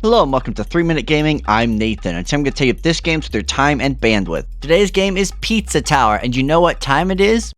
Hello and welcome to 3 Minute Gaming. I'm Nathan, and today I'm going to tell you if this game's with your time and bandwidth. Today's game is Pizza Tower, and you know what time it is?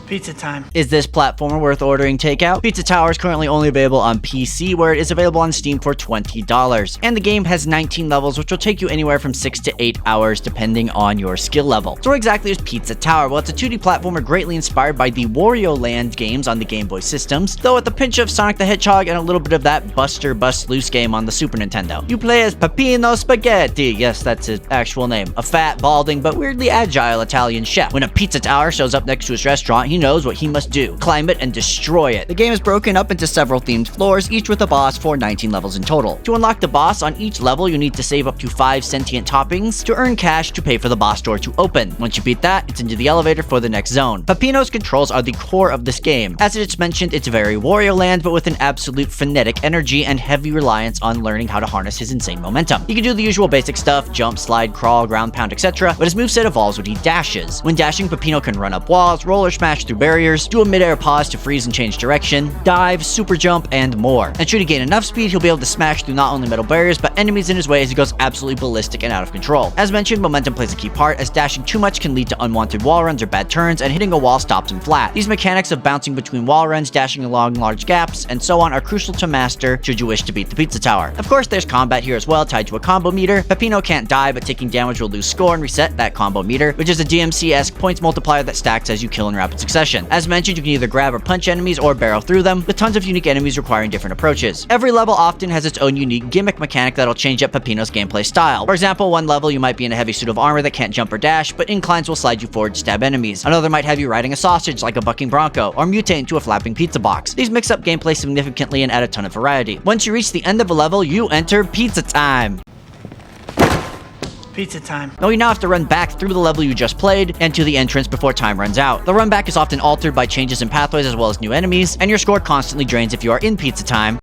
Pizza time. Is this platformer worth ordering takeout? Pizza Tower is currently only available on PC, where it is available on Steam for $20. And the game has 19 levels, which will take you anywhere from 6 to 8 hours, depending on your skill level. So what exactly is Pizza Tower? Well, it's a 2D platformer greatly inspired by the Wario Land games on the Game Boy systems, though with a pinch of Sonic the Hedgehog and a little bit of that Buster Bust Loose game on the Super Nintendo. You play as Peppino Spaghetti. Yes, that's his actual name. A fat, balding, but weirdly agile Italian chef. When a Pizza Tower shows up next to his restaurant, he knows what he must do: climb it and destroy it. The game is broken up into several themed floors, each with a boss for 19 levels in total. To unlock the boss on each level, you need to save up to 5 sentient toppings to earn cash to pay for the boss door to open. Once you beat that, it's into the elevator for the next zone. Peppino's controls are the core of this game. As it's mentioned, it's very Wario Land, but with an absolute frenetic energy and heavy reliance on learning how to harness his insane momentum. You can do the usual basic stuff: jump, slide, crawl, ground pound, etc., but his moveset evolves when he dashes. When dashing, Peppino can run up walls, roll or smash through barriers, do a mid-air pause to freeze and change direction, dive, super jump, and more. And should he gain enough speed, he'll be able to smash through not only metal barriers, but enemies in his way as he goes absolutely ballistic and out of control. As mentioned, momentum plays a key part, as dashing too much can lead to unwanted wall runs or bad turns, and hitting a wall stops him flat. These mechanics of bouncing between wall runs, dashing along large gaps, and so on are crucial to master should you wish to beat the Pizza Tower. Of course, there's combat here as well, tied to a combo meter. Peppino can't die, but taking damage will lose score and reset that combo meter, which is a DMC-esque points multiplier that stacks as you kill in rapid succession. As mentioned, you can either grab or punch enemies or barrel through them, with tons of unique enemies requiring different approaches. Every level often has its own unique gimmick mechanic that'll change up Peppino's gameplay style. For example, one level you might be in a heavy suit of armor that can't jump or dash, but inclines will slide you forward to stab enemies. Another might have you riding a sausage like a bucking bronco, or mutate into a flapping pizza box. These mix up gameplay significantly and add a ton of variety. Once you reach the end of a level, you enter Pizza Time. Pizza time. Now you now have to run back through the level you just played and to the entrance before time runs out. The run back is often altered by changes in pathways as well as new enemies, and your score constantly drains if you are in Pizza Time.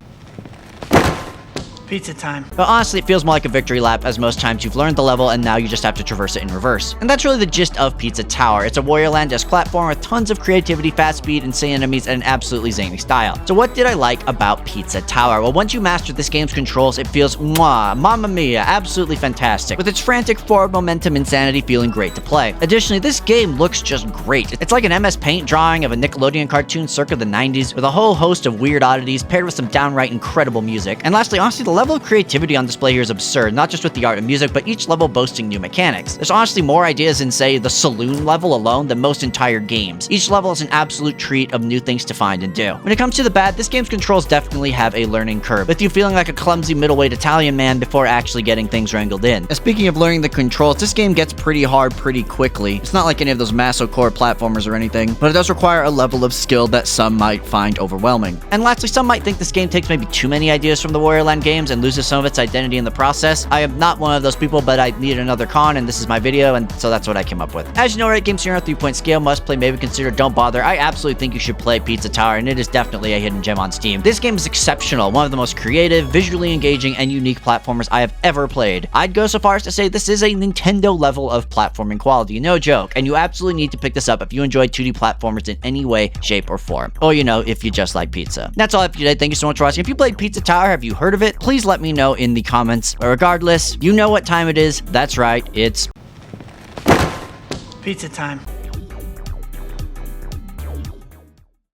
Pizza time. But honestly, it feels more like a victory lap, as most times you've learned the level and now you just have to traverse it in reverse. And that's really the gist of Pizza Tower. It's a Wario Land-esque platform with tons of creativity, fast speed, insane enemies, and an absolutely zany style. So what did I like about Pizza Tower? Well, once you master this game's controls, it feels mwah, mamma mia, absolutely fantastic, with its frantic forward momentum insanity feeling great to play. Additionally, this game looks just great. It's like an MS Paint drawing of a Nickelodeon cartoon circa the 90s, with a whole host of weird oddities paired with some downright incredible music. And lastly, honestly, the level of creativity on display here is absurd, not just with the art and music, but each level boasting new mechanics. There's honestly more ideas in, say, the saloon level alone than most entire games. Each level is an absolute treat of new things to find and do. When it comes to the bad, this game's controls definitely have a learning curve, with you feeling like a clumsy middleweight Italian man before actually getting things wrangled in. And speaking of learning the controls, this game gets pretty hard pretty quickly. It's not like any of those Maso-core platformers or anything, but it does require a level of skill that some might find overwhelming. And lastly, some might think this game takes maybe too many ideas from the Wario Land games and loses some of its identity in the process. I am not one of those people, but I needed another con, and this is my video, and so that's what I came up with. As you know, right, games here on a 3-point scale, must play, maybe consider, don't bother. I absolutely think you should play Pizza Tower, and it is definitely a hidden gem on Steam. This game is exceptional, one of the most creative, visually engaging, and unique platformers I have ever played. I'd go so far as to say this is a Nintendo level of platforming quality, no joke, and you absolutely need to pick this up if you enjoy 2D platformers in any way, shape, or form. Or, you know, if you just like pizza. That's all I have for you today. Thank you so much for watching. If you played Pizza Tower, have you heard of it? Please let me know in the comments. But regardless, you know what time it is. That's right, it's Pizza time.